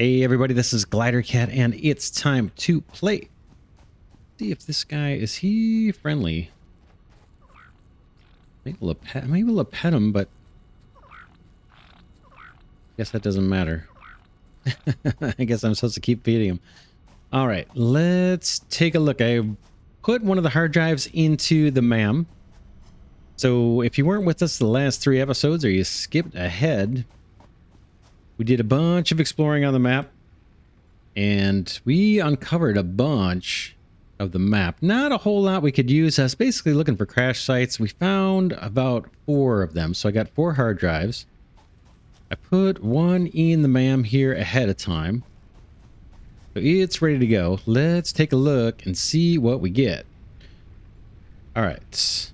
Hey everybody, this is Glidercat, and it's time to play. See if this guy is he friendly. I'm able to pet him, but I guess that doesn't matter. I guess I'm supposed to keep feeding him. All right, let's take a look. I put one of the hard drives into the MAM. So if you weren't with us the last 3 episodes, or you skipped ahead, we did a bunch of exploring on the map. And we uncovered a bunch of the map. Not a whole lot we could use. I was basically looking for crash sites. We found about 4 of them. So I got 4 hard drives. I put one in the MAM here ahead of time. So it's ready to go. Let's take a look and see what we get. All right.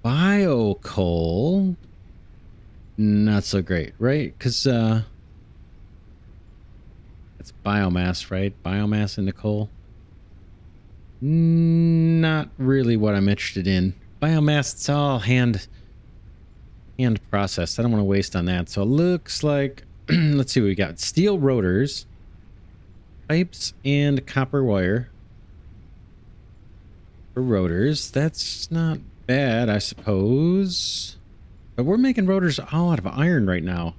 Bio coal. Not so great, right? Because it's biomass, right? Biomass in the coal. Not really what I'm interested in. Biomass, it's all hand processed. I don't want to waste on that. So it looks like, let's see what we got. Steel rotors, pipes, and copper wire for rotors. That's not bad, I suppose. But we're making rotors all out of iron right now.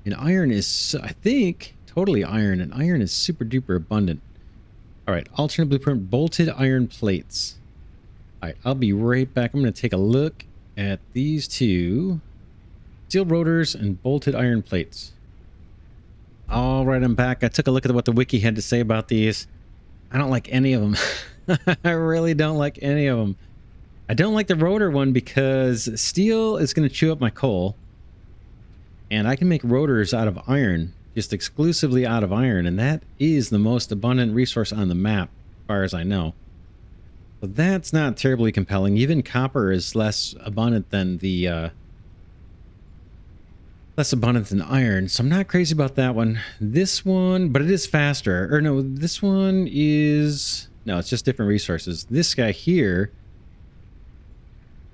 And iron is, I think, totally iron, and iron is super duper abundant. All right, alternate blueprint, bolted iron plates. All right, I'll be right back. I'm going to take a look at these 2 steel rotors and bolted iron plates. All right, I'm back. I took a look at what the wiki had to say about these. I don't like any of them. I really don't like any of them. I don't like the rotor one because steel is going to chew up my coal, and I can make rotors out of iron. Just exclusively out of iron, and that is the most abundant resource on the map, as far as I know. So that's not terribly compelling. Even copper is less abundant than the iron, so I'm not crazy about that one. This one, but it is faster. Or no, this one is it's just different resources. This guy here,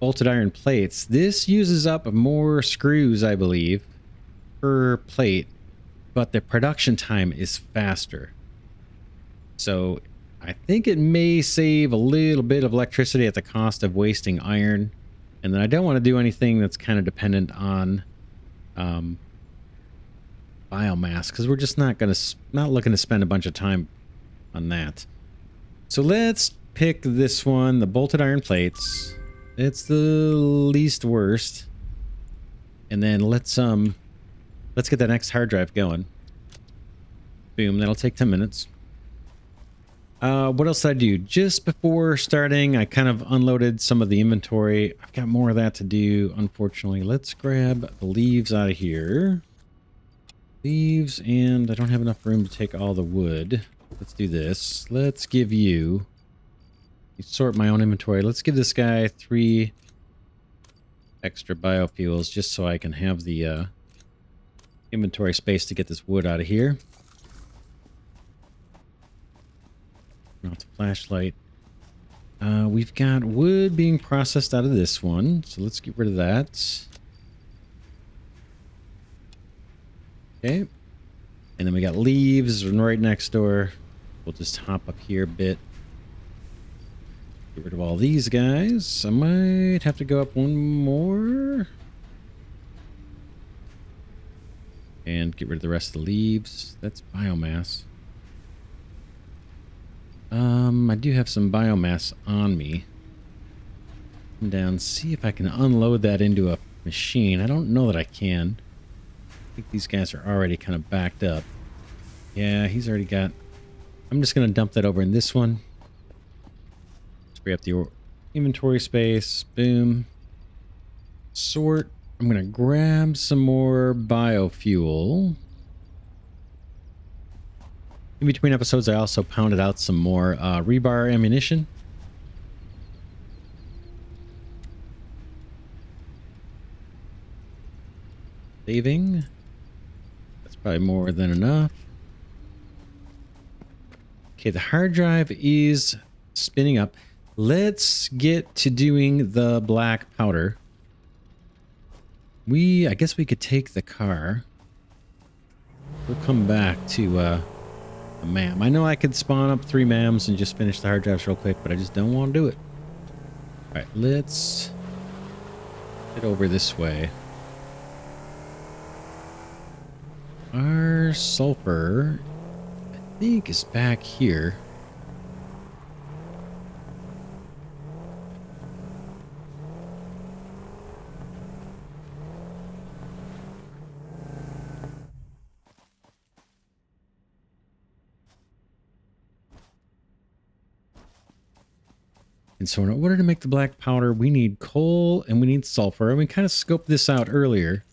bolted iron plates. This uses up more screws, I believe, per plate. But the production time is faster. So I think it may save a little bit of electricity at the cost of wasting iron. And then I don't want to do anything that's kind of dependent on biomass, because we're just not looking to spend a bunch of time on that. So let's pick this one, the bolted iron plates. It's the least worst. And then let's get that next hard drive going. Boom, that'll take 10 minutes. What else did I do? Just before starting, I kind of unloaded some of the inventory. I've got more of that to do, unfortunately. Let's grab the leaves out of here. Leaves, and I don't have enough room to take all the wood. Let's do this. Let's give you... sort my own inventory. Let's give this guy 3 extra biofuels, just so I can have the... inventory space to get this wood out of here. Not the flashlight. We've got wood being processed out of this one, so let's get rid of that. Okay. And then we got leaves right next door. We'll just hop up here a bit. Get rid of all these guys. I might have to go up one more. And get rid of the rest of the leaves. That's biomass. I do have some biomass on me. Come down, see if I can unload that into a machine. I don't know that I can. I think these guys are already kind of backed up. Yeah, he's already got... I'm just going to dump that over in this one. Free up the inventory space. Boom. Sort. I'm going to grab some more biofuel. In between episodes, I also pounded out some more rebar ammunition. Saving. That's probably more than enough. Okay, the hard drive is spinning up. Let's get to doing the black powder. I guess we could take the car. we'll come back to a MAM. I know I could spawn up 3 MAMs and just finish the hard drives real quick, but I just don't want to do it. All right, let's get over this way. Our sulfur, I think, is back here. And so in order to make the black powder, we need coal and we need sulfur. And we kind of scoped this out earlier.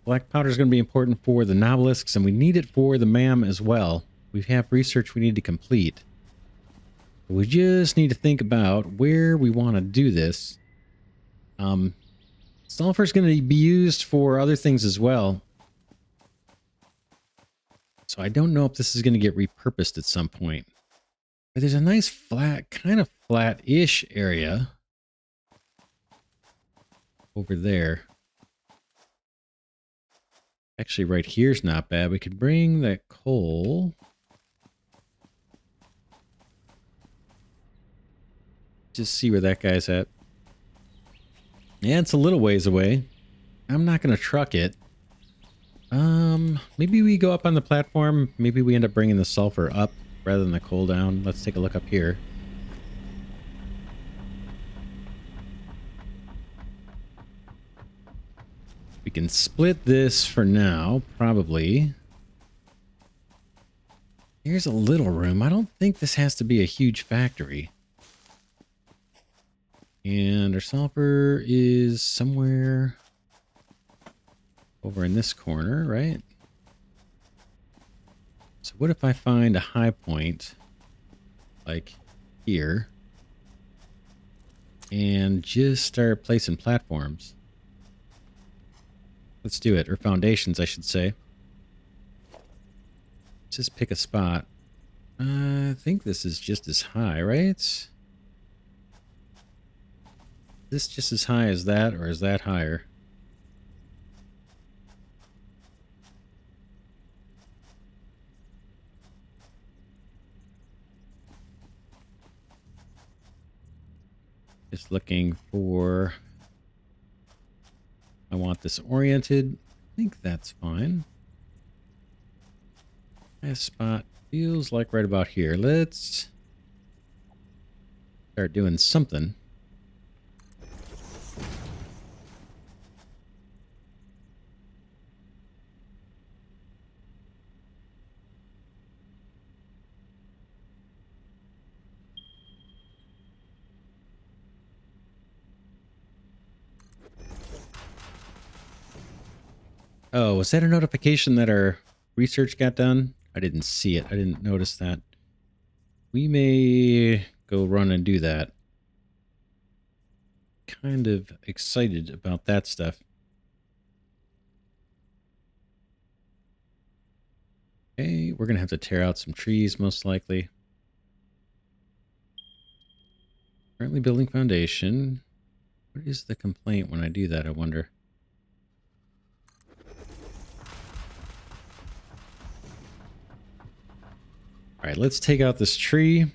Black powder is going to be important for the nobelisks, and we need it for the MAM as well. We have research we need to complete. We just need to think about where we want to do this. Sulfur is going to be used for other things as well. So I don't know if this is going to get repurposed at some point. But there's a nice flat, kind of flat-ish area over there. Actually, right here's not bad. We could bring that coal. Just see where that guy's at. Yeah, it's a little ways away. I'm not going to truck it. Maybe we go up on the platform. Maybe we end up bringing the sulfur up rather than the coal down. Let's take a look up here. We can split this for now, probably. Here's a little room. I don't think this has to be a huge factory. And our sulfur is somewhere over in this corner, right? So what if I find a high point, like here, and just start placing platforms? Let's do it, or foundations, I should say. Just pick a spot. I think this is just as high, right? Is this just as high as that, or is that higher? Just looking for... I want this oriented. I think that's fine. Last spot feels like right about here. Let's start doing something. Oh, was that a notification that our research got done? I didn't see it. I didn't notice that. We may go run and do that. Kind of excited about that stuff. Okay, we're going to have to tear out some trees, most likely. Currently building foundation. What is the complaint when I do that, I wonder? All right, let's take out this tree.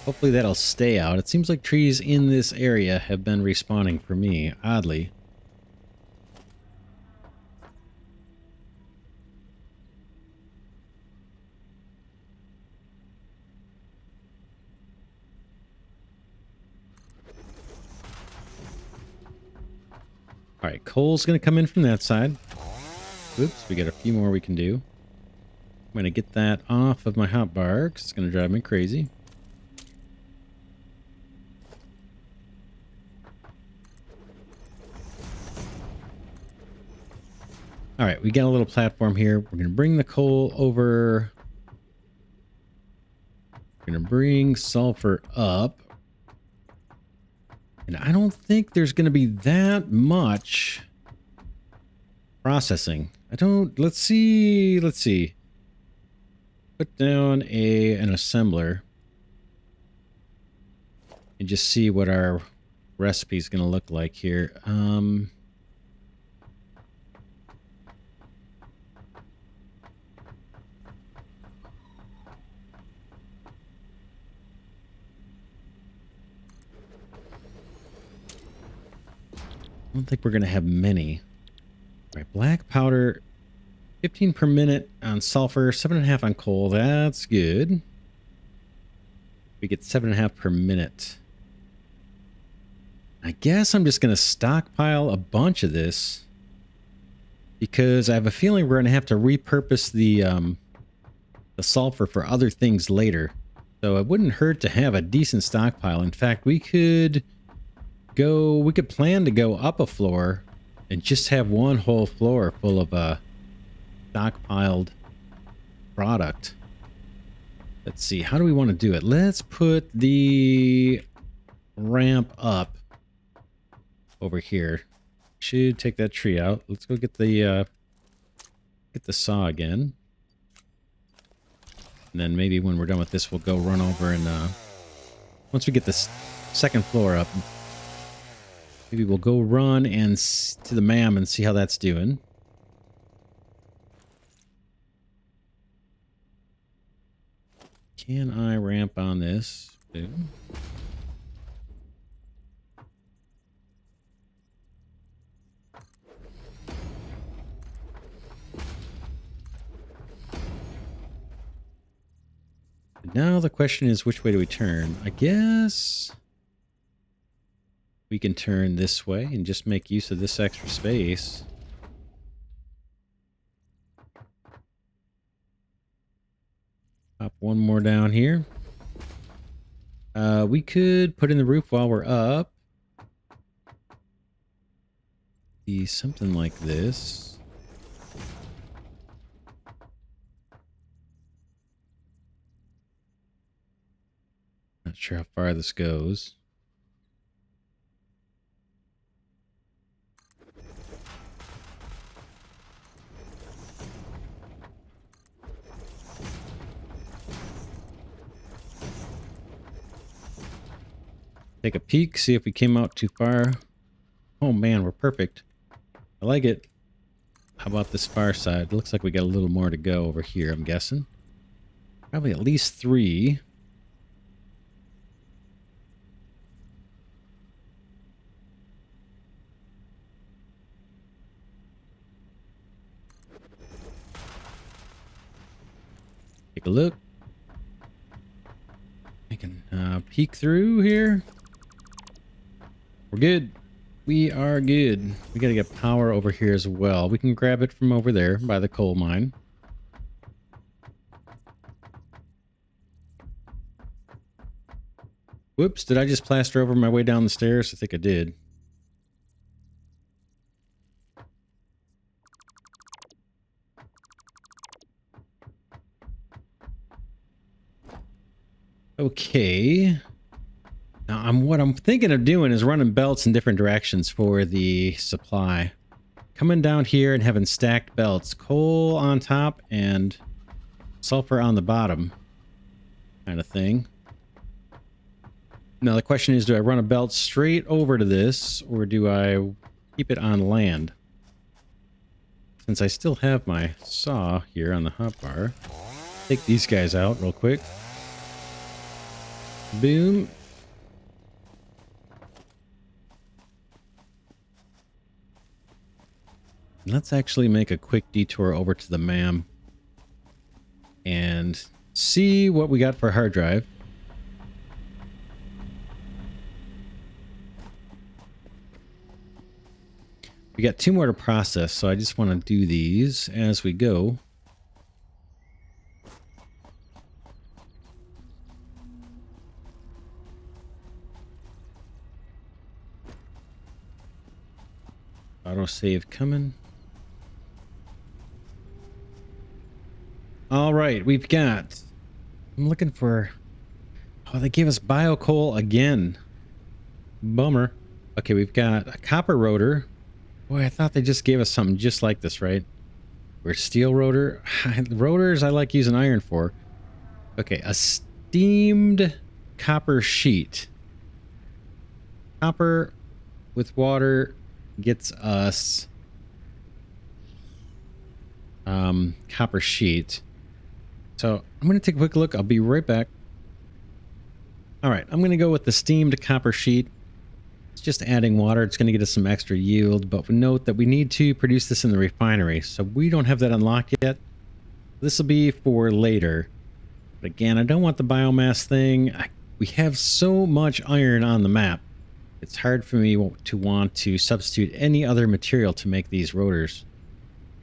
Hopefully that'll stay out. It seems like trees in this area have been respawning for me, oddly. All right, coal's going to come in from that side. Oops, we got a few more we can do. I'm going to get that off of my hotbar because it's going to drive me crazy. All right, we got a little platform here. We're going to bring the coal over. We're going to bring sulfur up. And I don't think there's going to be that much processing. Let's see. Put down an assembler. and just see what our recipe is going to look like here. I don't think we're going to have many. All right, black powder, 15 per minute on sulfur, 7.5 on coal. That's good. We get 7.5 per minute. I guess I'm just going to stockpile a bunch of this because I have a feeling we're going to have to repurpose the sulfur for other things later. So it wouldn't hurt to have a decent stockpile. In fact, we could plan to go up a floor and just have one whole floor full of stockpiled product. Let's see, how do we want to do it? Let's put the ramp up over here. Should take that tree out. Let's go get the saw again. And then maybe when we're done with this, we'll go run over and once we get this second floor up, maybe we'll go run and to the MAM and see how that's doing. Can I ramp on this? Boom. Now the question is, which way do we turn? I guess we can turn this way and just make use of this extra space. Pop one more down here. We could put in the roof while we're up. Be something like this. Not sure how far this goes. Take a peek, see if we came out too far. Oh man, we're perfect. I like it. How about this far side? Looks like we got a little more to go over here, I'm guessing. Probably at least 3. Take a look. I can peek through here. We're good. We are good. We gotta get power over here as well. We can grab it from over there by the coal mine. Whoops, did I just plaster over my way down the stairs? I think I did. Okay. Now, what I'm thinking of doing is running belts in different directions for the supply. Coming down here and having stacked belts. Coal on top and sulfur on the bottom. Kind of thing. Now, the question is, do I run a belt straight over to this, or do I keep it on land? Since I still have my saw here on the hotbar, take these guys out real quick. Boom. Let's actually make a quick detour over to the MAM and see what we got for hard drive. We got 2 more to process, so I just want to do these as we go. Autosave coming. All right, we've got... I'm looking for... Oh, they gave us bio coal again. Bummer. Okay, we've got a copper rotor. Boy, I thought they just gave us something just like this, right? We're steel rotor. Rotors I like using iron for. Okay, a steamed copper sheet. Copper with water gets us copper sheet. So I'm going to take a quick look. I'll be right back. All right, I'm going to go with the steamed copper sheet. It's just adding water. It's going to get us some extra yield, but note that we need to produce this in the refinery, so we don't have that unlocked yet. This will be for later. But again, I don't want the biomass thing. We have so much iron on the map. It's hard for me to want to substitute any other material to make these rotors.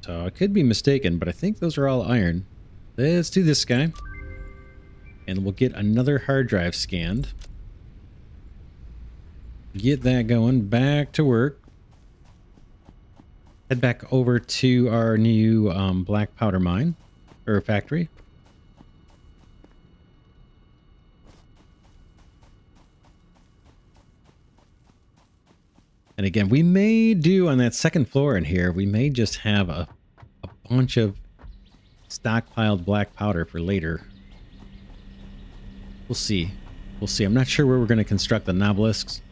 So I could be mistaken, but I think those are all iron. Let's do this guy. And we'll get another hard drive scanned. Get that going. Back to work. Head back over to our new black powder mine. Or factory. And again, we may do on that second floor in here, we may just have a bunch of stockpiled black powder for later. We'll see. We'll see. I'm not sure where we're going to construct the obelisks.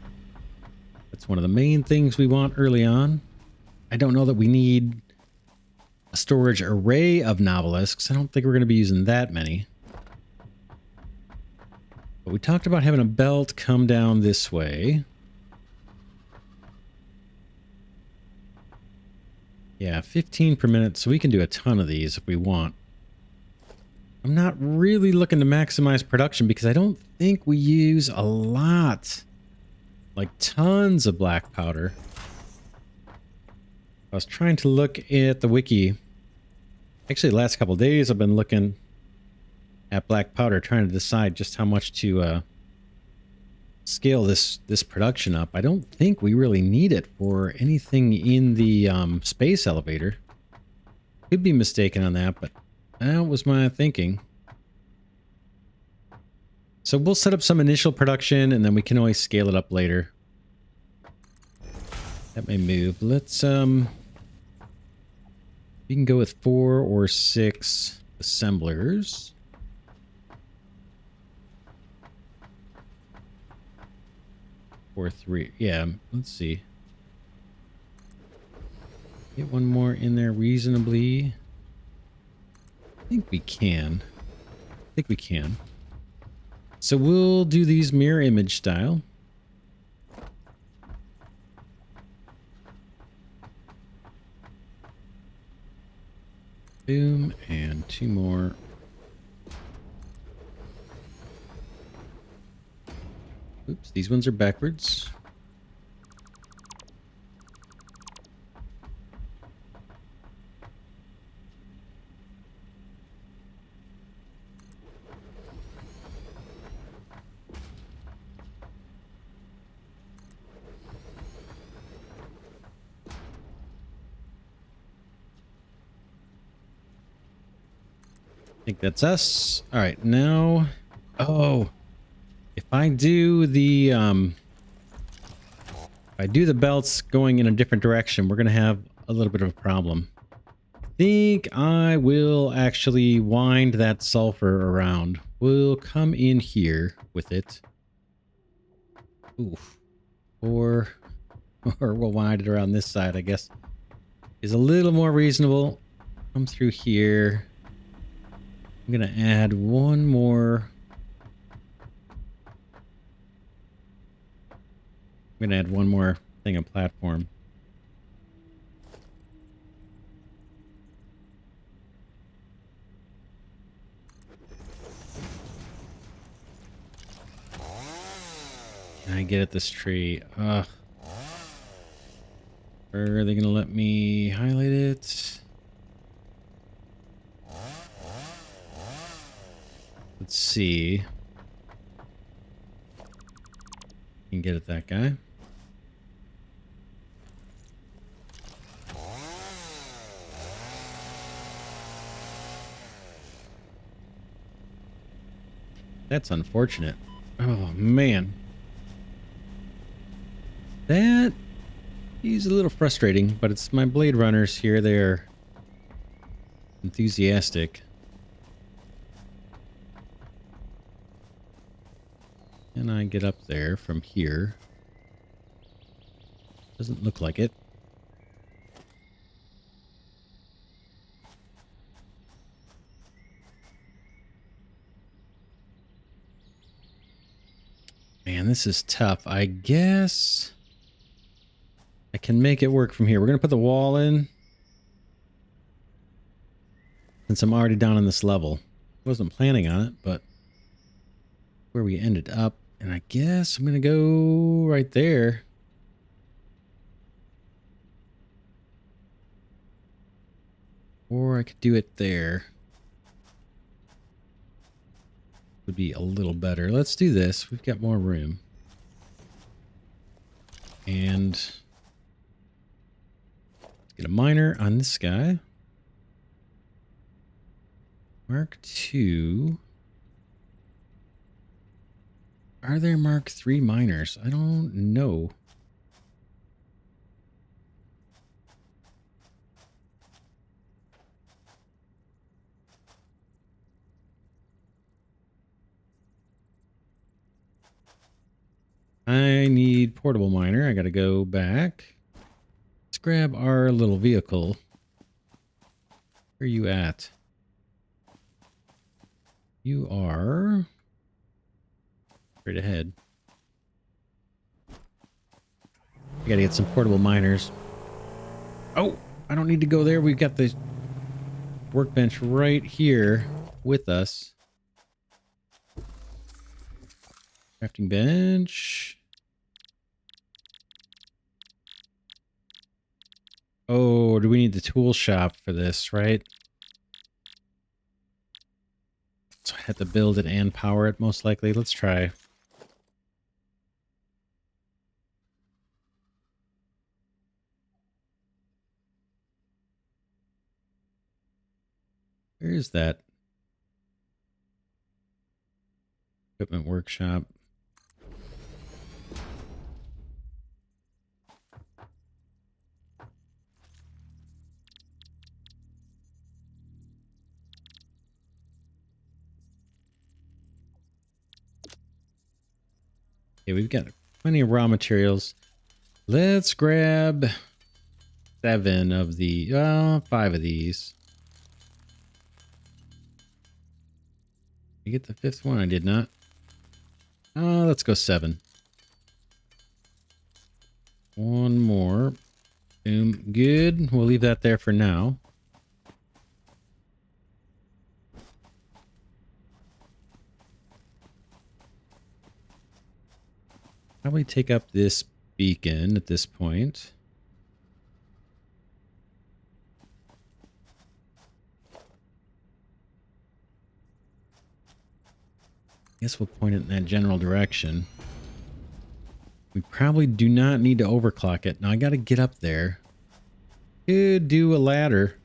That's one of the main things we want early on. I don't know that we need a storage array of obelisks. I don't think we're going to be using that many. But we talked about having a belt come down this way. Yeah, 15 per minute, so we can do a ton of these if we want. I'm not really looking to maximize production because I don't think we use a lot. Like tons of black powder. I was trying to look at the wiki. Actually, the last couple of days I've been looking at black powder, trying to decide just how much to scale this production up. I don't think we really need it for anything in the space elevator. Could be mistaken on that, but that was my thinking. So we'll set up some initial production and then we can always scale it up later. That may move. Let's we can go with 4 or 6 assemblers. Or 3. Yeah, let's see. Get one more in there reasonably. I think we can. So we'll do these mirror image style. Boom, and 2 more. Oops, these ones are backwards. I think that's us. All right, now... Oh, if I do the belts going in a different direction, we're gonna have a little bit of a problem. I think I will actually wind that sulfur around. We'll come in here with it. Oof. Or we'll wind it around this side, I guess. Is a little more reasonable. Come through here. I'm gonna add one more. I'm gonna add one more thing on platform. Can I get at this tree? Ugh. Are they gonna let me highlight it? Let's see. Can get at that guy. That's unfortunate. Oh, man. That is a little frustrating, but it's my Blade Runners here. They're enthusiastic. Can I get up there from here? Doesn't look like it. Man, this is tough. I guess I can make it work from here. We're going to put the wall in. Since I'm already down on this level. Wasn't planning on it, but where we ended up. And I guess I'm going to go right there. Or I could do it there. Would be a little better. Let's do this. We've got more room. And let's get a miner on this guy. Mark II. Are there Mark III miners? I don't know. I need portable miner. I got to go back. Let's grab our little vehicle. Where are you at? You are straight ahead. I got to get some portable miners. Oh, I don't need to go there. We've got the workbench right here with us. Crafting bench. Oh, do we need the tool shop for this, right? So I have to build it and power it, most likely. Let's try. Where is that? Equipment workshop. Okay, we've got plenty of raw materials. Let's grab 7 of the, 5 of these. You get the 5th one? I did not. Let's go 7. One more. Boom. Good. We'll leave that there for now. Probably take up this beacon at this point. Guess we'll point it in that general direction. We probably do not need to overclock it. Now I got to get up there. Could do a ladder,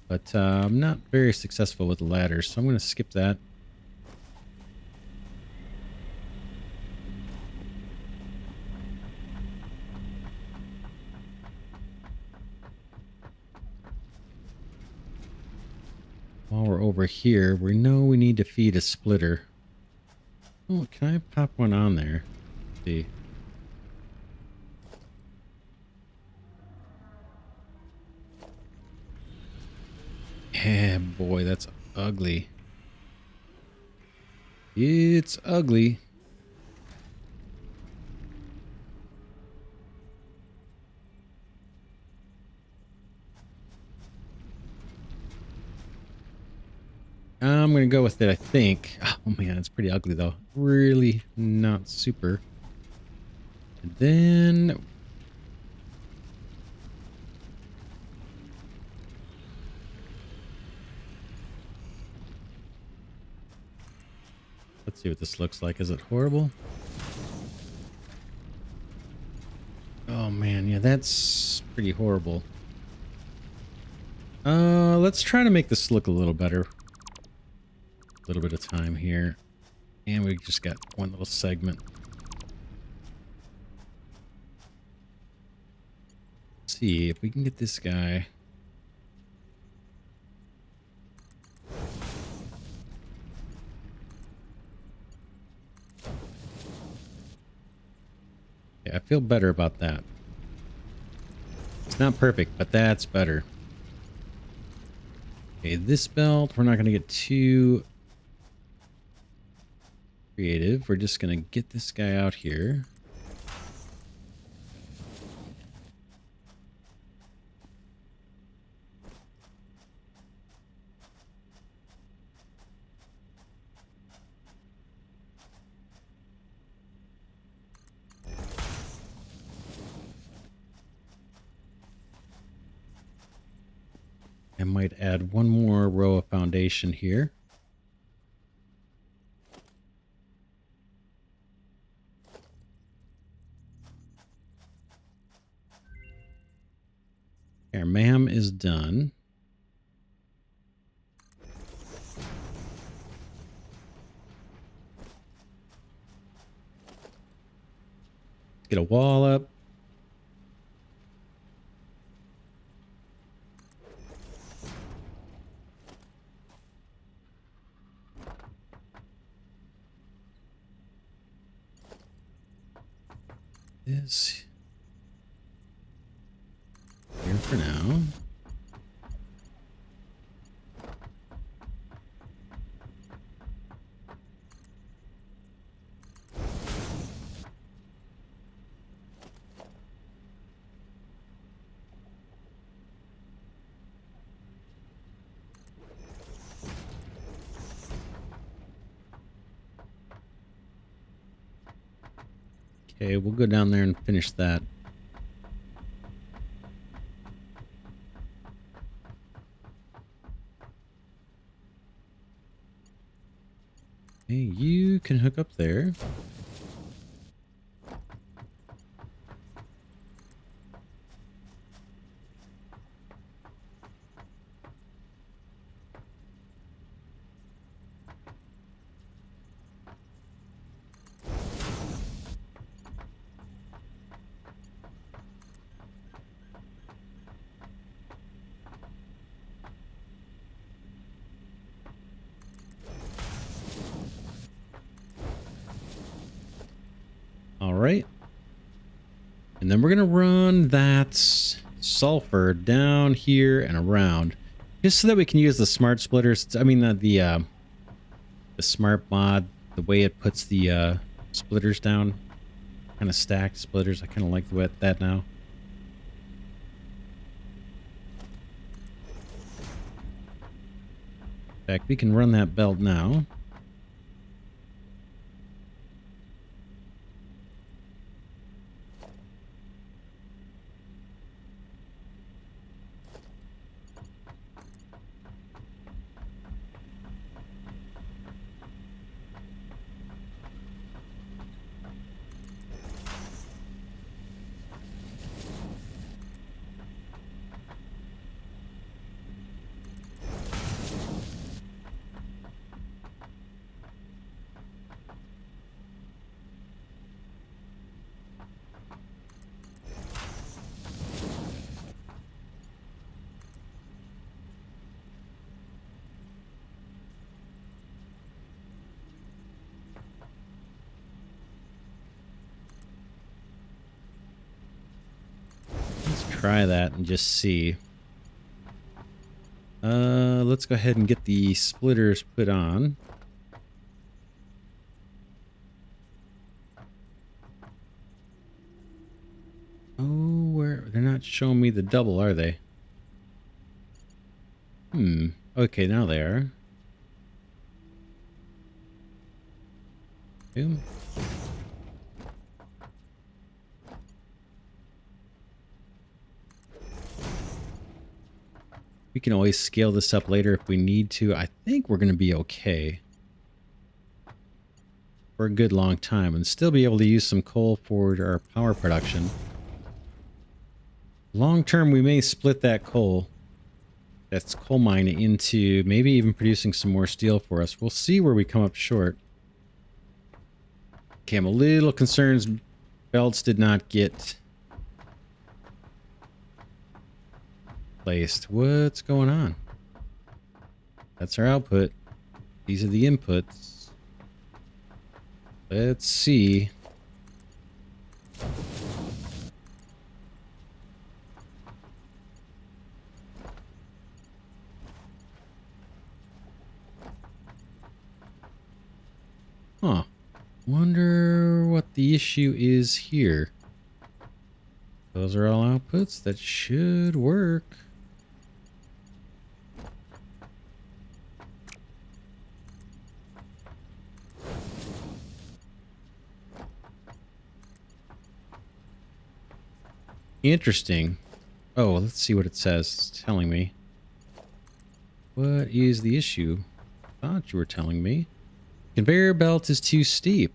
but I'm not very successful with the ladder, so I'm going to skip that. While we're over here, we know we need to feed a splitter. Oh, can I pop one on there? Let's see. Yeah, boy, that's ugly. It's ugly. I'm going to go with it, I think. Oh, man, it's pretty ugly, though. Really not super. And then... let's see what this looks like. Is it horrible? Oh, man, yeah, that's pretty horrible. Let's try to make this look a little better. A little bit of time here. And we just got one little segment. Let's see if we can get this guy. Yeah, I feel better about that. It's not perfect, but that's better. Okay, this belt, we're not going to get too creative. We're just going to get this guy out here. I might add one more row of foundation here. Our MAM is done. Let's get a wall up. This here for now. Okay, we'll go down there and finish that. Hey, you can hook up there. All right. And then we're going to run that sulfur down here and around just so that we can use the smart splitters. I mean, the smart mod, the way it puts the splitters down, kind of stacked splitters. I kind of like that now. In fact, we can run that belt now. Try that and just see. Let's go ahead and get the splitters put on. Oh, they're not showing me the double, are they? Okay, now they are. Boom. We can always scale this up later if we need to. I think we're going to be okay for a good long time and still be able to use some coal for our power production. Long term, we may split that coal, that's coal mine, into maybe even producing some more steel for us. We'll see where we come up short. Okay, I'm a little concerned belts did not get placed. What's going on? That's our output. These are the inputs. Let's see. Wonder what the issue is here. Those are all outputs. That should work. Interesting. Oh, let's see what it says. It's telling me. What is the issue? Thought you were telling me. Conveyor belt is too steep.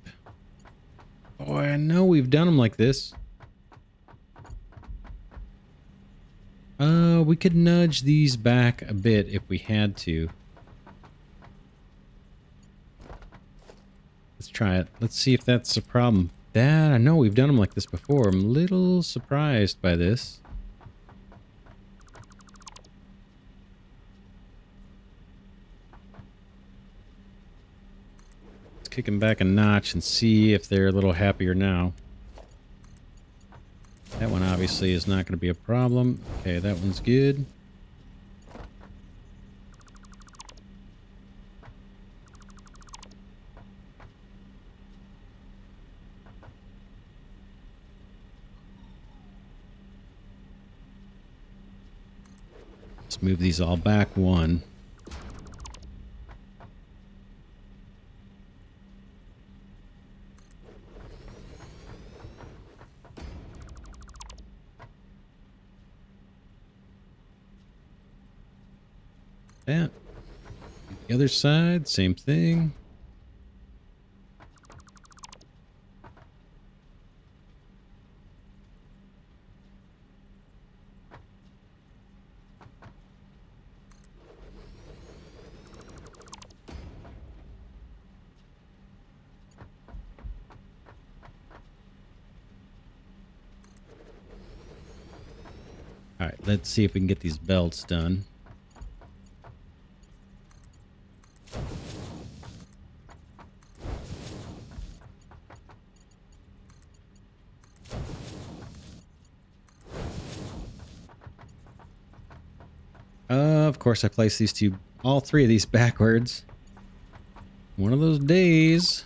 Boy, I know we've done them like this. We could nudge these back a bit if we had to. Let's try it. Let's see if that's a problem. That, I know we've done them like this before. I'm a little surprised by this. Let's kick them back a notch and see if they're a little happier now. That one obviously is not going to be a problem. Okay, that one's good. Let's move these all back one. That. The other side, same thing. All right, let's see if we can get these belts done. Of course, I placed these two, all three of these backwards. One of those days.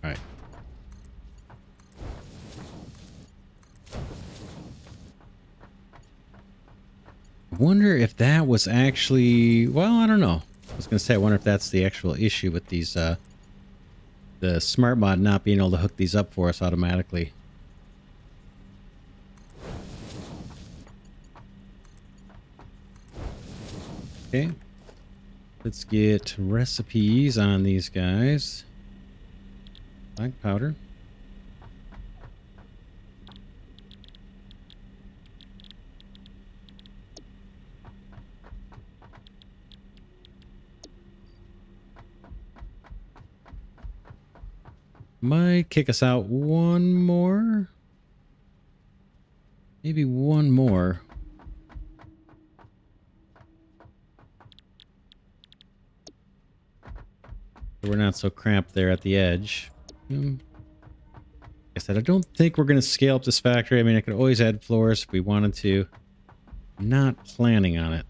All right. I wonder if that was actually, well, I don't know. I was going to say, I wonder if that's the actual issue with these, the smart mod not being able to hook these up for us automatically. Okay. Let's get recipes on these guys. Black powder. Might kick us out one more. Maybe one more. So we're not so cramped there at the edge. Like I said, I don't think we're going to scale up this factory. I mean, I could always add floors if we wanted to. I'm not planning on it.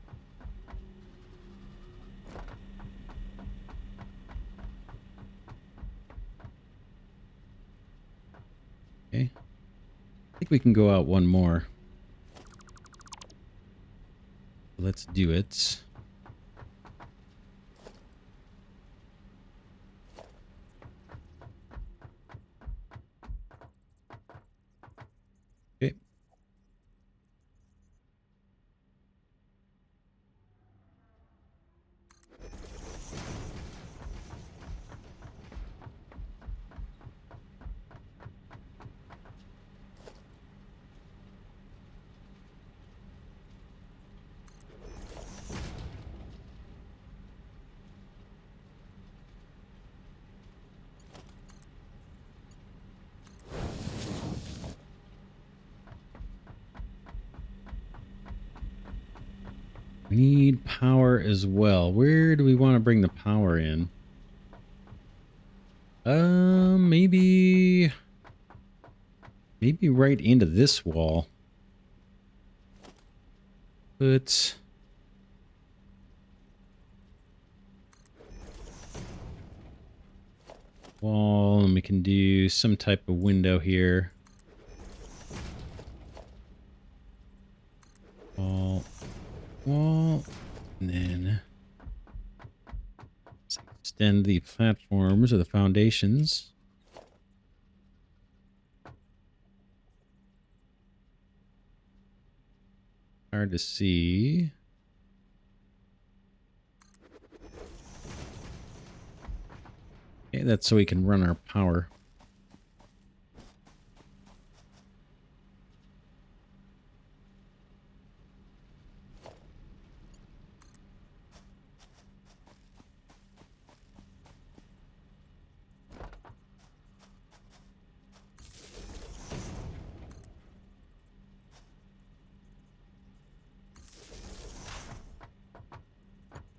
Okay. I think we can go out one more. Let's do it. Okay. We need power as well. Where do we want to bring the power in? Maybe right into this wall. Put wall, and we can do some type of window here. Wall, and then extend the platforms or the foundations. Hard to see. Okay, that's so we can run our power.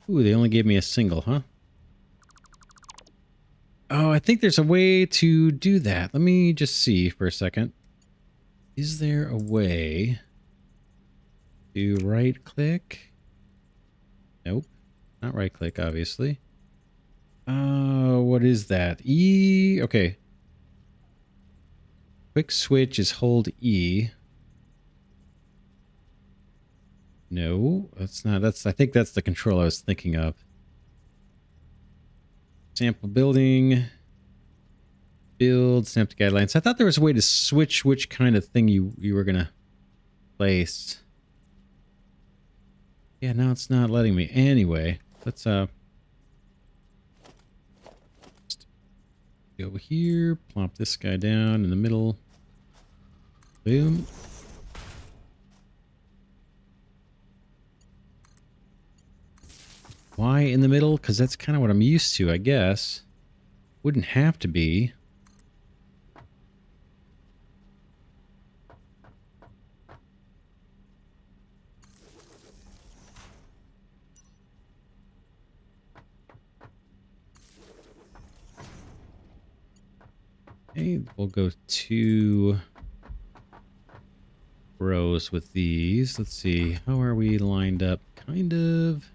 Ooh, they only gave me a single, huh? Oh, I think there's a way to do that. Let me just see for a second. Is there a way to right click? Nope. Not right click, obviously. What is that? E. Okay. Quick switch is hold E. No, that's not. I think that's the control I was thinking of. Sample building. Build, snap to guidelines. I thought there was a way to switch which kind of thing you were gonna place. Yeah, now it's not letting me. Anyway, let's go over here, plop this guy down in the middle. Boom. Why in the middle? Because that's kind of what I'm used to, I guess. Wouldn't have to be. Okay, we'll go 2 rows with these. Let's see. How are we lined up? Kind of.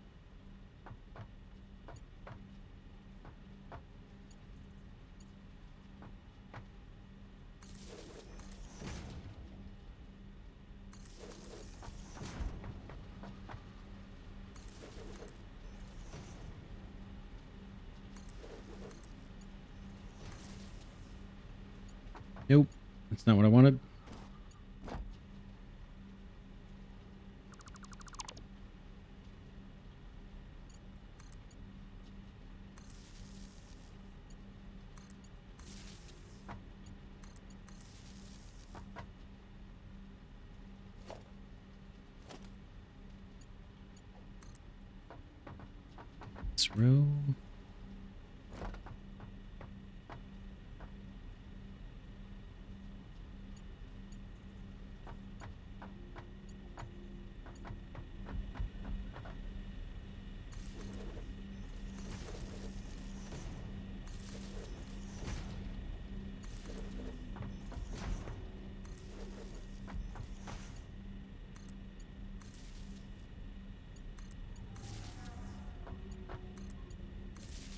Nope, that's not what I wanted. This row.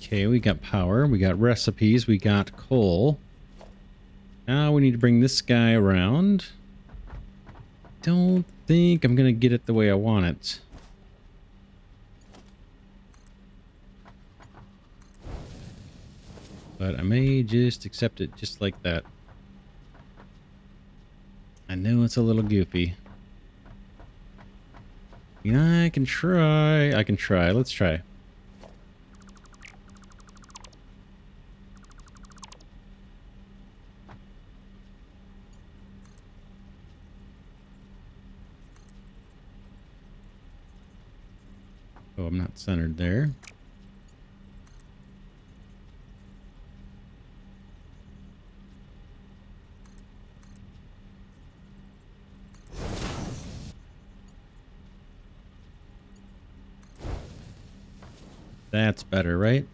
Okay, we got power, we got recipes, we got coal. Now we need to bring this guy around. Don't think I'm gonna get it the way I want it. But I may just accept it just like that. I know it's a little goofy. I can try. Let's try. Oh, I'm not centered there. That's better, right?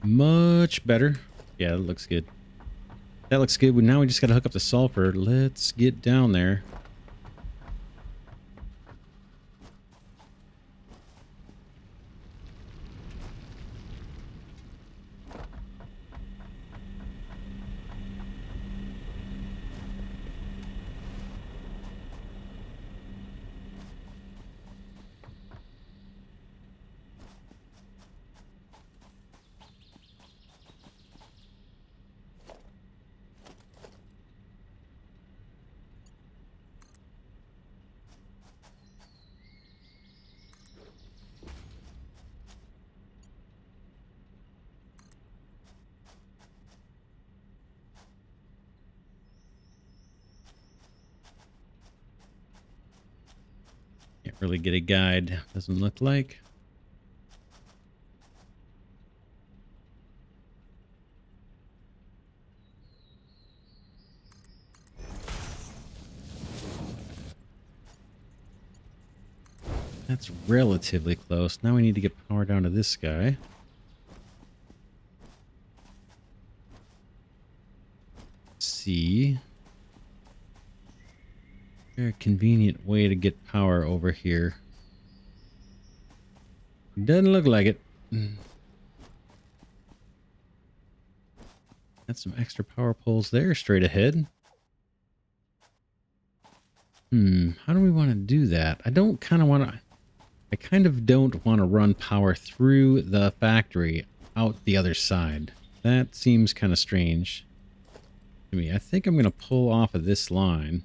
Much better. Yeah, that looks good. That looks good. Now we just got to hook up the sulfur. Let's get down there. Can't really get a guide. Doesn't look like. That's relatively close. Now we need to get power down to this guy. Let's see. Very convenient way to get power over here. Doesn't look like it. Got some extra power poles there straight ahead. How do we want to do that? I kind of don't want to run power through the factory out the other side. That seems kind of strange to me. I think I'm going to pull off of this line.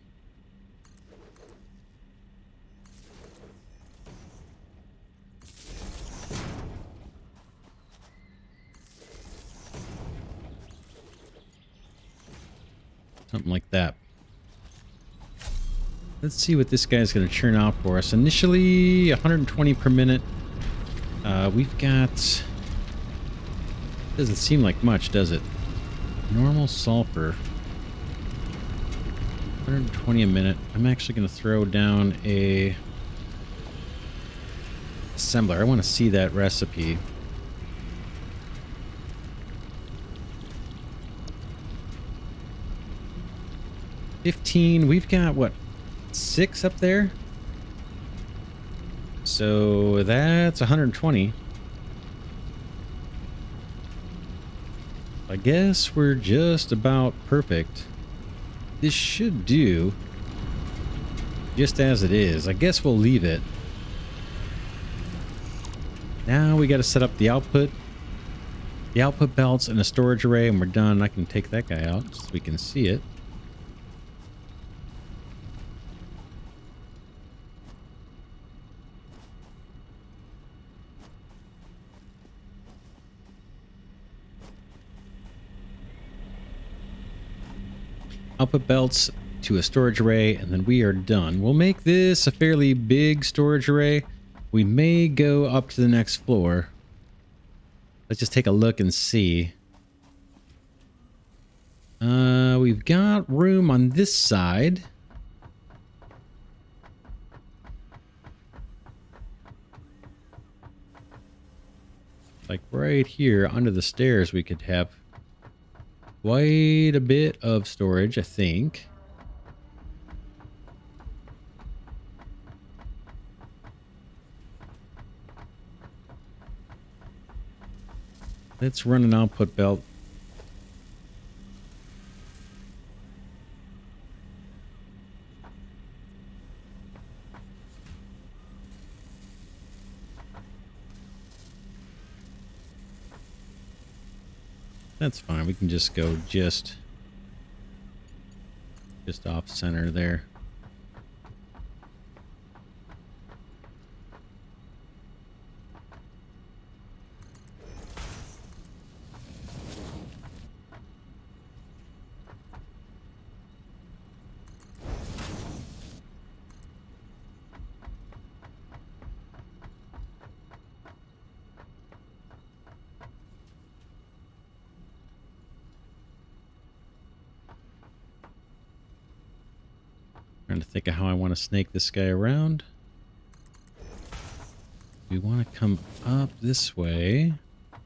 Something like that. Let's see what this guy's going to churn out for us. Initially, 120 per minute. We've got... Doesn't seem like much, does it? Normal sulfur. 120 a minute. I'm actually going to throw down a assembler. I want to see that recipe. $15. We've got, what, 6 up there? So that's 120. I guess we're just about perfect. This should do just as it is. I guess we'll leave it. Now we got to set up the output belts and a storage array, and we're done. I can take that guy out so we can see it. Output belts to a storage array, and then we are done. We'll make this a fairly big storage array. We may go up to the next floor. Let's just take a look and see. We've got room on this side. Like right here under the stairs, we could have quite a bit of storage, I think. Let's run an output belt. That's fine. We can just go just off center there. Trying to think of how I want to snake this guy around. We want to come up this way. I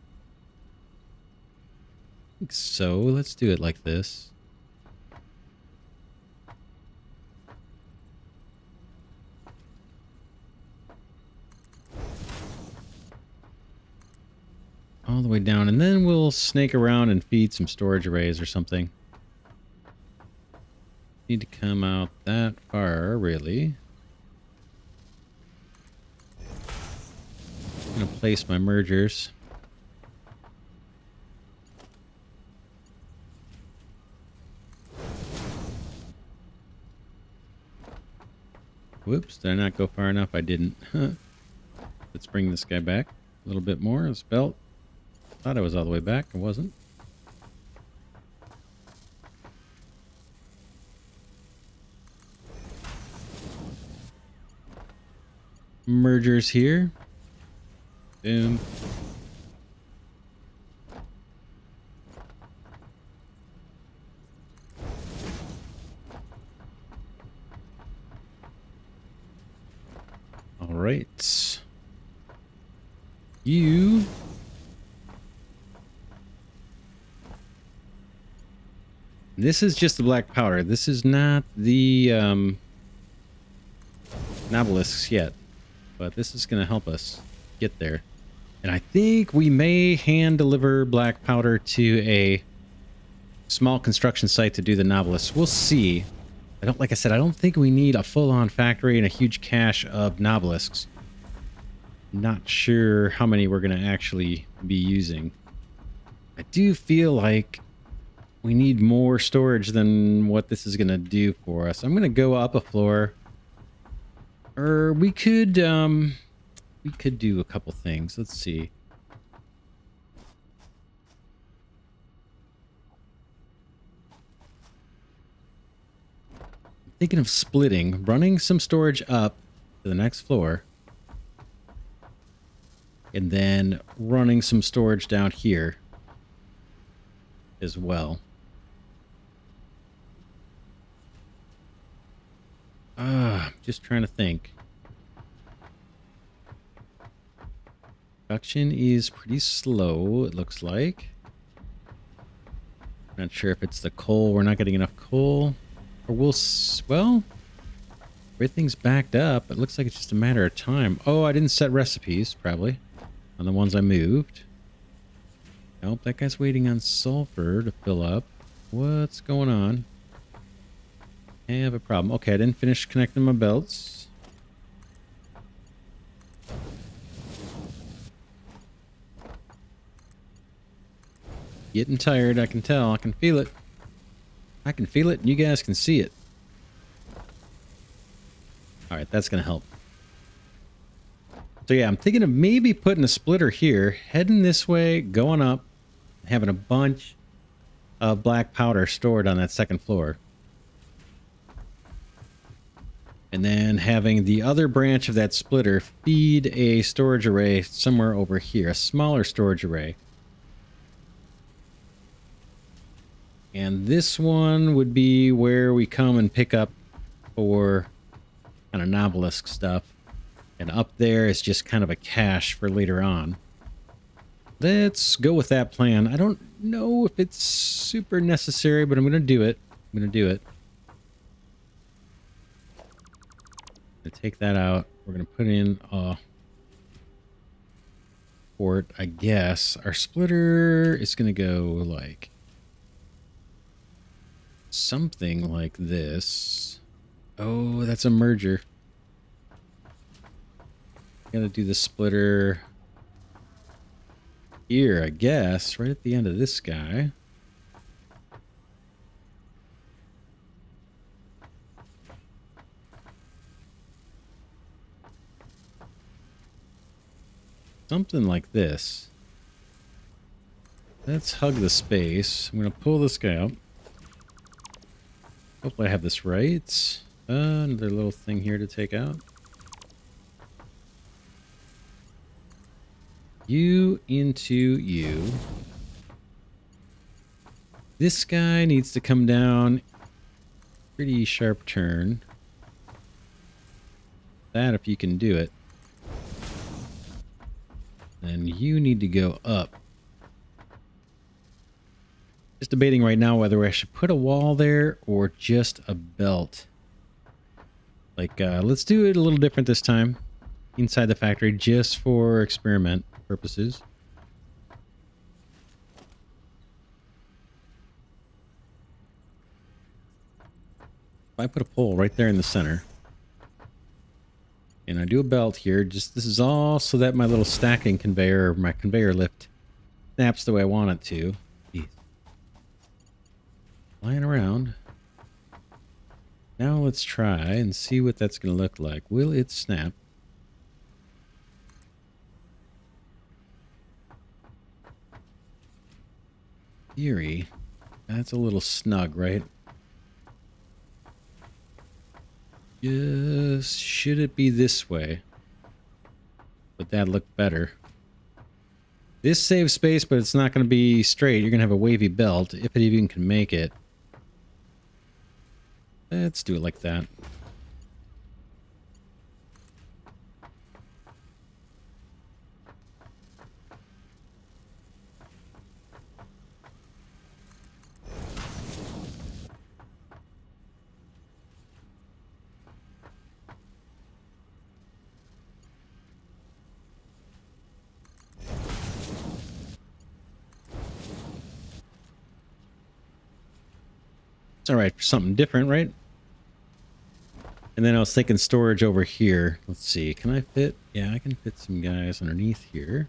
think so. Let's do it like this. All the way down, and then we'll snake around and feed some storage arrays or something. Need to come out that far, really. I'm gonna place my mergers. Whoops, did I not go far enough? I didn't. Let's bring this guy back a little bit more. This belt. Thought I was all the way back. I wasn't. Mergers here. Boom. All right. You. This is just the black powder. This is not the nobelisks yet, but this is going to help us get there. And I think we may hand deliver black powder to a small construction site to do the nobelisks. We'll see. Like I said, I don't think we need a full-on factory and a huge cache of nobelisks. Not sure how many we're going to actually be using. I do feel like we need more storage than what this is going to do for us. I'm going to go up a floor. Or we could do a couple things. Let's see. I'm thinking of splitting, running some storage up to the next floor. And then running some storage down here as well. Just trying to think. Production is pretty slow, it looks like. Not sure if it's the coal. We're not getting enough coal. Or well, everything's backed up. It looks like it's just a matter of time. Oh, I didn't set recipes, probably, on the ones I moved. Nope, that guy's waiting on sulfur to fill up. What's going on? I have a problem. Okay, I didn't finish connecting my belts. Getting tired, I can tell. I can feel it. I can feel it, and you guys can see it. Alright, that's going to help. So yeah, I'm thinking of maybe putting a splitter here, heading this way, going up, having a bunch of black powder stored on that second floor. And then having the other branch of that splitter feed a storage array somewhere over here, a smaller storage array. And this one would be where we come and pick up for kind of nobelisk stuff. And up there is just kind of a cache for later on. Let's go with that plan. I don't know if it's super necessary, but I'm going to do it. I'm going to do it. I'm going to take that out. We're going to put in a port, I guess. Our splitter is going to go like something like this. Oh, that's a merger. Gotta do the splitter here, I guess, right at the end of this guy. Something like this. Let's hug the space. I'm gonna pull this guy up. Hopefully I have this right. Another little thing here to take out. You into you. This guy needs to come down. Pretty sharp turn. That if you can do it. you need to go up. Just debating right now whether I should put a wall there or just a belt. Like, let's do it a little different this time. Inside the factory, just for experiment purposes. If I put a pole right there in the center, and I do a belt here, just this is all so that my little stacking conveyor, or my conveyor lift, snaps the way I want it to. Jeez. Flying around. Now let's try and see what that's going to look like. Will it snap? Theory. That's a little snug, right? Just should it be this way? Would that look better? This saves space, but it's not going to be straight. You're going to have a wavy belt, if it even can make it. Let's do it like that. It's alright for something different, right? And then I was thinking storage over here. Let's see. Can I fit? Yeah, I can fit some guys underneath here.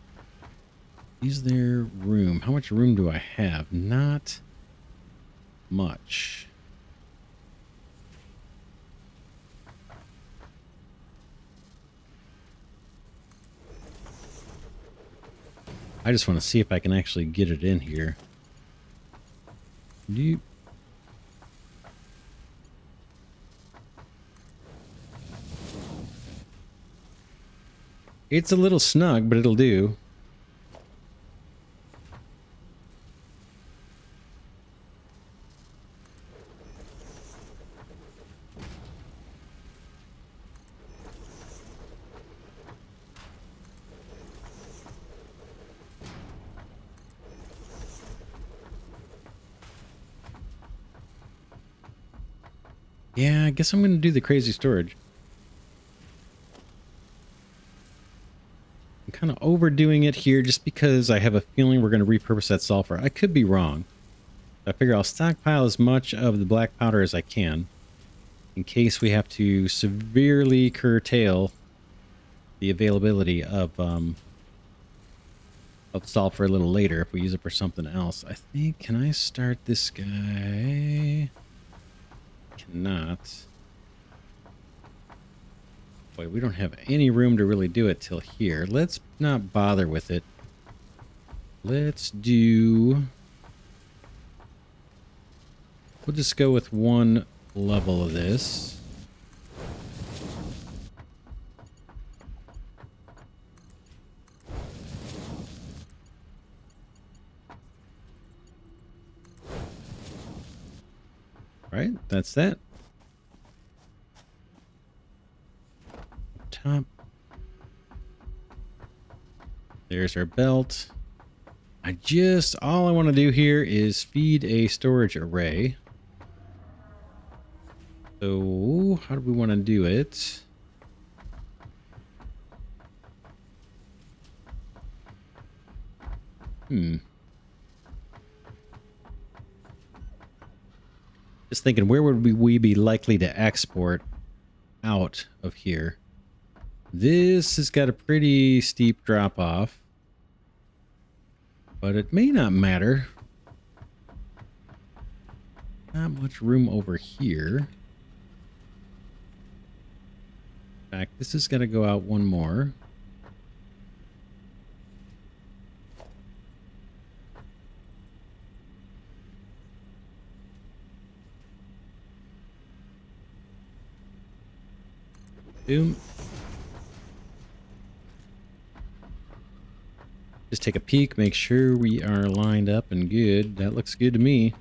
Is there room? How much room do I have? Not much. I just want to see if I can actually get it in here. It's a little snug, but it'll do. Yeah, I guess I'm going to do the crazy storage. I'm kind of overdoing it here just because I have a feeling we're going to repurpose that sulfur. I could be wrong. I figure I'll stockpile as much of the black powder as I can in case we have to severely curtail the availability of sulfur a little later if we use it for something else. I think, can I start this guy? Cannot. Boy, we don't have any room to really do it till here. Let's not bother with it. Let's do... We'll just go with one level of this. Right, that's that. Top. There's our belt. All I want to do here is feed a storage array. So, how do we want to do it? Just thinking, where would we be likely to export out of here? This has got a pretty steep drop off, but it may not matter. Not much room over here. In fact, this is going to go out one more. Boom. Just take a peek, make sure we are lined up and good. That looks good to me.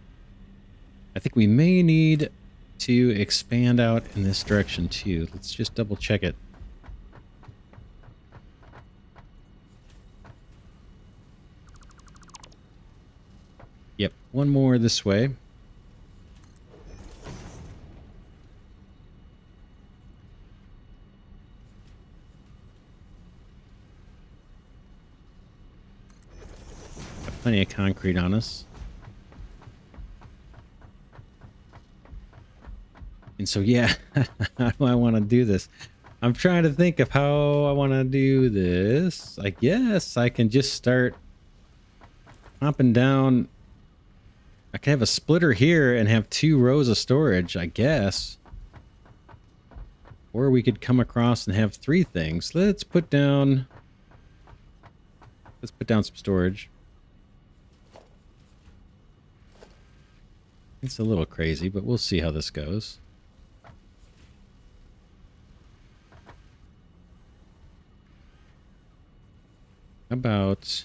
I think we may need to expand out in this direction too. Let's just double check it. Yep, one more this way. Got plenty of concrete on us. And so, yeah, how do I want to do this? I'm trying to think of how I want to do this. I guess I can just start hopping down. I can have a splitter here and have 2 rows of storage, I guess. Or we could come across and have 3 things. Let's put down some storage. It's a little crazy, but we'll see how this goes. How about...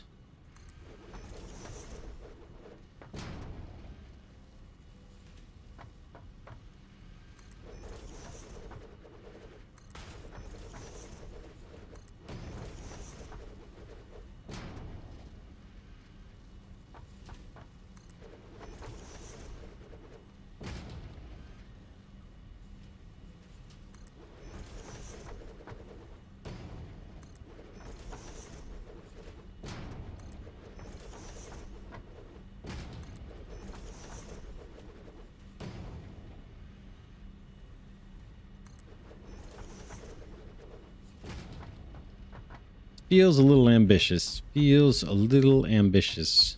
Feels a little ambitious. Feels a little ambitious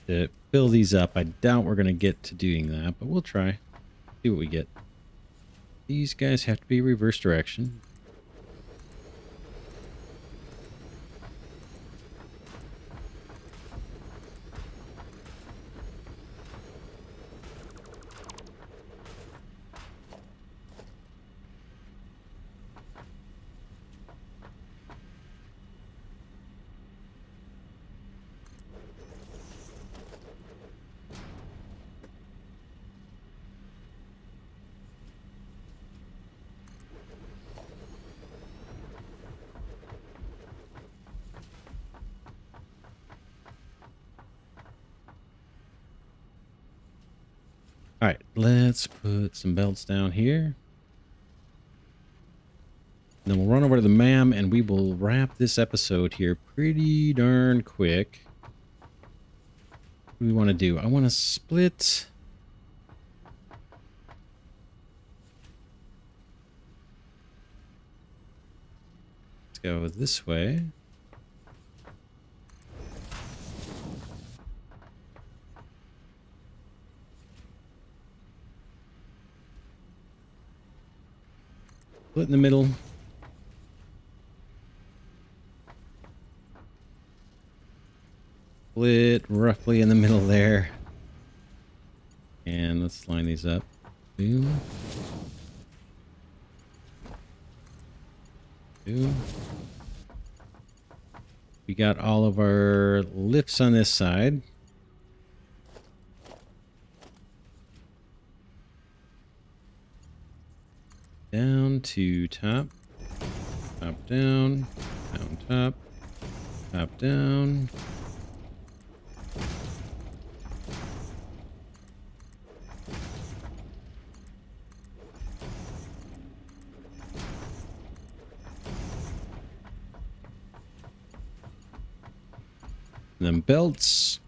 to fill these up. I doubt we're going to get to doing that, but we'll try. See what we get. These guys have to be reverse direction. All right, let's put some belts down here. Then we'll run over to the MAM and we will wrap this episode here pretty darn quick. What do we want to do? I want to split... Let's go this way. Split in the middle. Split roughly in the middle there. And let's line these up. Boom. Boom. We got all of our lifts on this side. Down to top. Top down. Down top. Top down. And then belts.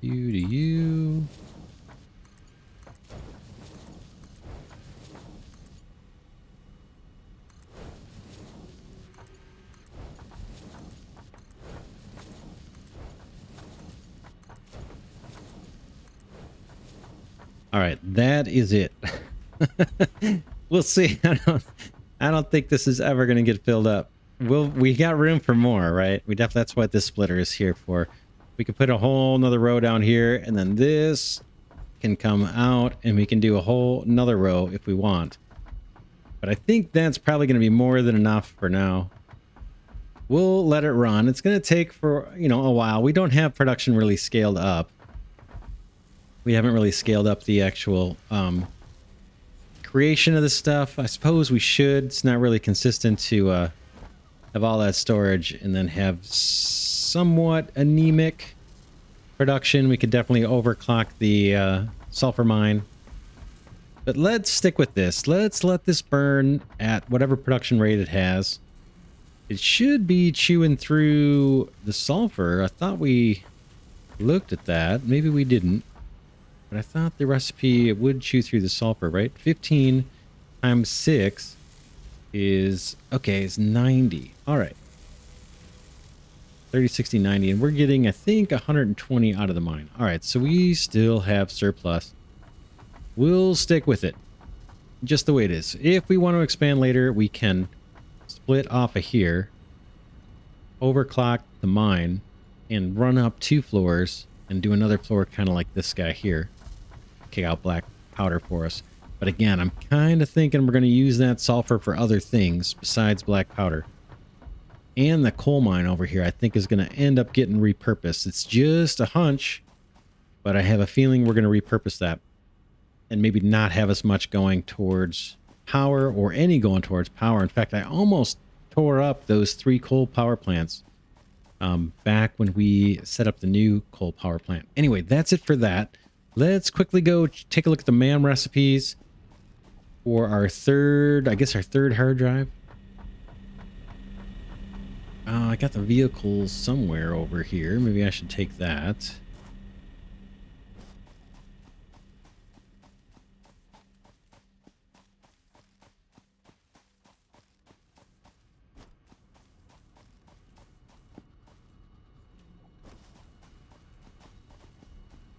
You to you. All right, that is it. We'll see. I don't think this is ever going to get filled up. We got room for more, right? That's what this splitter is here for. We could put a whole nother row down here, and then this can come out, and we can do a whole nother row if we want. But I think that's probably going to be more than enough for now. We'll let it run. It's going to take for, a while. We don't have production really scaled up. We haven't really scaled up the actual creation of the stuff. I suppose we should. It's not really consistent to have all that storage and then have somewhat anemic production. We could definitely overclock the sulfur mine. But let's stick with this. Let's let this burn at whatever production rate it has. It should be chewing through the sulfur. I thought we looked at that. Maybe we didn't. But I thought the recipe would chew through the sulfur, right? 15 times 6 is... okay, it's 90. All right. 30, 60, 90. And we're getting, I think, 120 out of the mine. All right, so we still have surplus. We'll stick with it. Just the way it is. If we want to expand later, we can split off of here, overclock the mine, and run up 2 floors and do another floor kind of like this guy here. Kick out black powder for us. But again, I'm kind of thinking we're going to use that sulfur for other things besides black powder. And the coal mine over here, I think, is going to end up getting repurposed. It's just a hunch, but I have a feeling we're going to repurpose that. And maybe not have as much going towards power or any going towards power. In fact, I almost tore up those 3 coal power plants back when we set up the new coal power plant. Anyway, that's it for that. Let's quickly go take a look at the MAM recipes for our third, I guess our third hard drive. I got the vehicle somewhere over here. Maybe I should take that.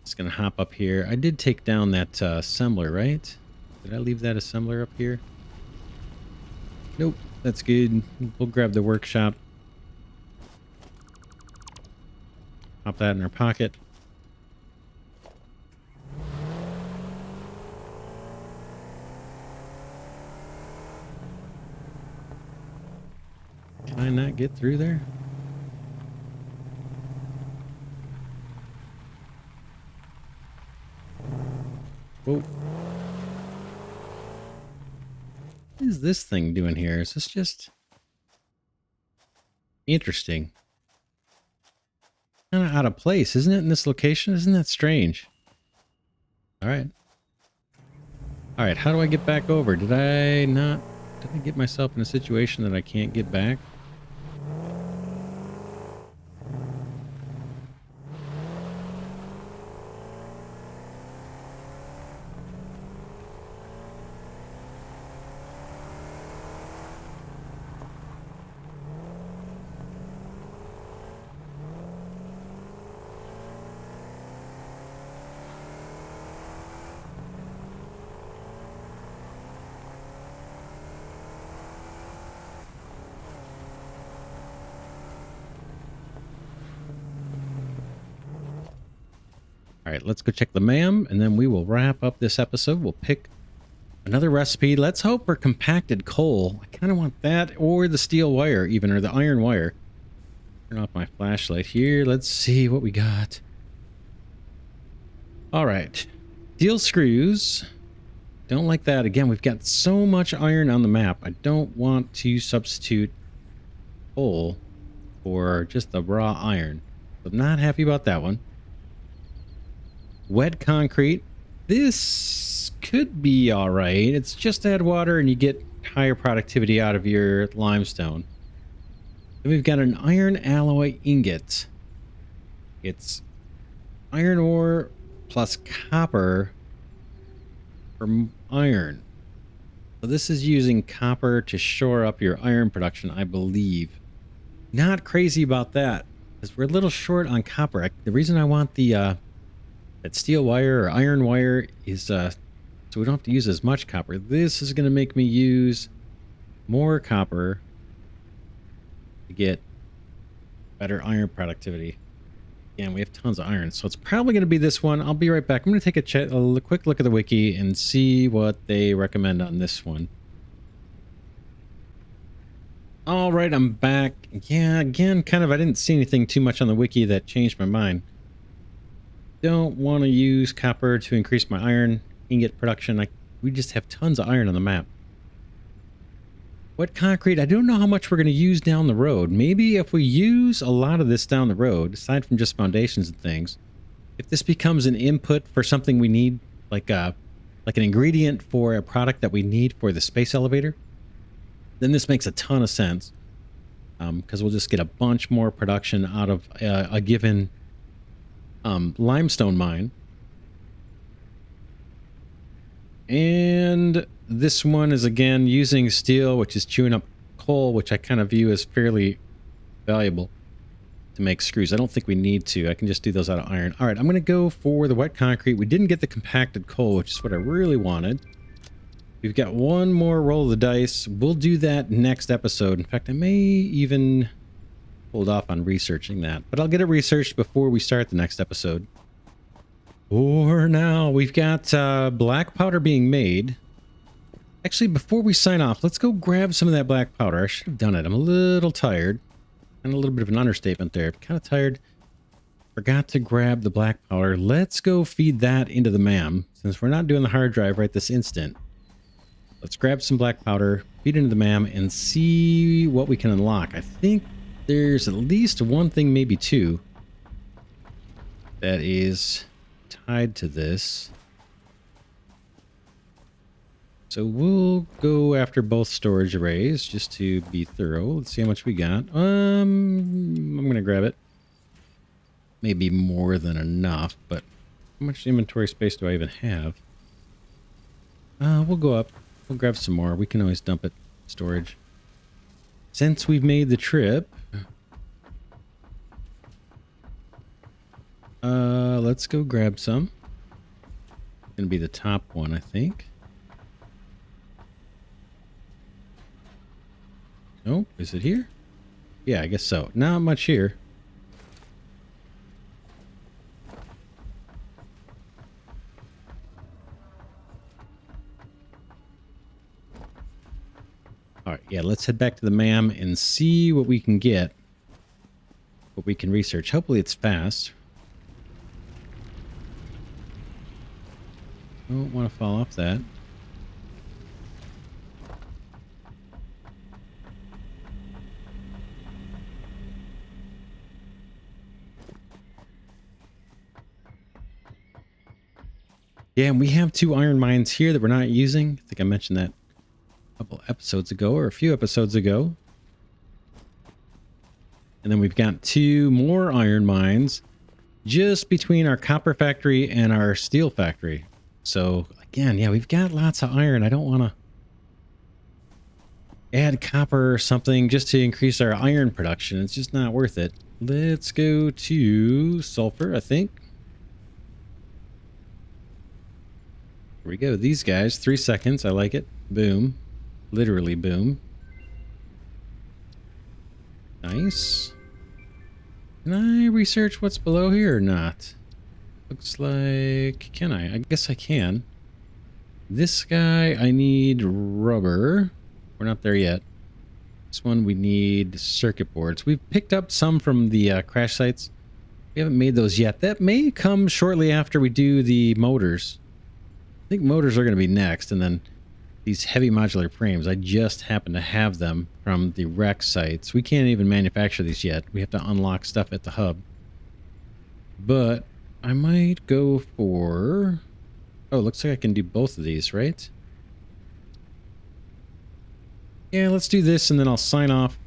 Just gonna hop up here. I did take down that assembler, right? Did I leave that assembler up here? Nope, that's good. We'll grab the workshop. Pop that in our pocket. Can I not get through there? Whoa. What is this thing doing here? Is this just interesting? Kind of out of place, isn't it, in this location? Isn't that strange? All right. All right, how do I get back over? Did I get myself in a situation that I can't get back? All right, let's go check the MAM, and then we will wrap up this episode. We'll pick another recipe. Let's hope for compacted coal. I kind of want that, or the steel wire even, or the iron wire. Turn off my flashlight here. Let's see what we got. All right. Steel screws. Don't like that. Again, we've got so much iron on the map. I don't want to substitute coal for just the raw iron. So I'm not happy about that one. Wet concrete. This could be all right. It's just add water and you get higher productivity out of your limestone. Then we've got an iron alloy ingot. It's iron ore plus copper for iron. So this is using copper to shore up your iron production, I believe. Not crazy about that, because we're a little short on copper. The reason I want the that steel wire or iron wire is so we don't have to use as much copper. This is going to make me use more copper to get better iron productivity. Again, we have tons of iron, so it's probably going to be this one. I'll be right back. I'm going to take a quick look at the wiki and see what they recommend on this one. All right, I'm back. Yeah, again, kind of, I didn't see anything too much on the wiki that changed my mind. Don't want to use copper to increase my iron ingot production. We just have tons of iron on the map. Wet concrete, I don't know how much we're going to use down the road. Maybe if we use a lot of this down the road, aside from just foundations and things, If this becomes an input for something we need, like an ingredient for a product that we need for the space elevator, then this makes a ton of sense. Because we'll just get a bunch more production out of a given limestone mine. And this one is again using steel, which is chewing up coal, which I kind of view as fairly valuable to make screws. I don't think we need to. I can just do those out of iron. All right, I'm going to go for the wet concrete. We didn't get the compacted coal, which is what I really wanted. We've got one more roll of the dice. We'll do that next episode. In fact, I may even hold off on researching that, but I'll get it researched before we start the next episode. For now, we've got black powder being made. Actually, before we sign off, let's go grab some of that black powder. I should have done it. I'm a little tired. And a little bit of an understatement there. Kind of tired. Forgot to grab the black powder. Let's go feed that into the MAM. Since we're not doing the hard drive right this instant. Let's grab some black powder, feed into the MAM, and see what we can unlock. I think there's at least one thing, maybe two, that is tied to this. So we'll go after both storage arrays just to be thorough. Let's see how much we got. I'm going to grab it. Maybe more than enough, but how much inventory space do I even have? We'll go up. We'll grab some more. We can always dump it in storage. Since we've made the trip, let's go grab some. It's gonna be the top one, I think. Oh, is it here? Yeah, I guess so. Not much here. All right, yeah, let's head back to the MAM and see what we can get. What we can research. Hopefully it's fast. Don't want to fall off that. Yeah, and we have two iron mines here that we're not using. I think I mentioned that a couple episodes ago, or a few episodes ago. And then we've got two more iron mines just between our copper factory and our steel factory. So again, yeah, we've got lots of iron. I don't want to add copper or something just to increase our iron production. It's just not worth it. Let's go to sulfur, I think. Here we go. These guys, 3 seconds. I like it. Boom. Literally boom. Nice. Can I research what's below here or not? Looks like... Can I? I guess I can. This guy, I need rubber. We're not there yet. This one, we need circuit boards. We've picked up some from the crash sites. We haven't made those yet. That may come shortly after we do the motors. I think motors are going to be next, and then these heavy modular frames. I just happen to have them from the wreck sites. We can't even manufacture these yet. We have to unlock stuff at the hub. But I might go for... Oh, looks like I can do both of these, right? Yeah, let's do this, and then I'll sign off,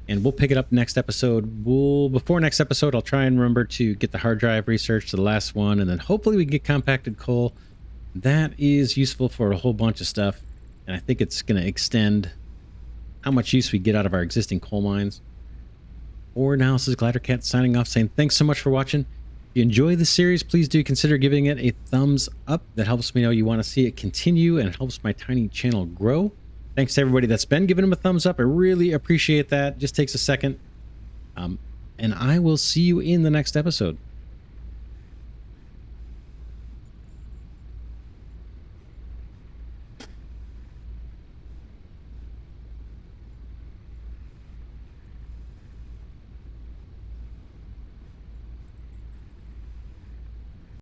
and we'll pick it up next episode. Before next episode, I'll try and remember to get the hard drive research to the last one, and then hopefully we can get compacted coal. That is useful for a whole bunch of stuff, and I think it's going to extend how much use we get out of our existing coal mines. For now, this is Glidercat signing off, saying thanks so much for watching. If you enjoy the series, please do consider giving it a thumbs up. That helps me know you want to see it continue, and it helps my tiny channel grow. Thanks to everybody that's been giving them a thumbs up. I really appreciate that. Just takes a second. And I will see you in the next episode.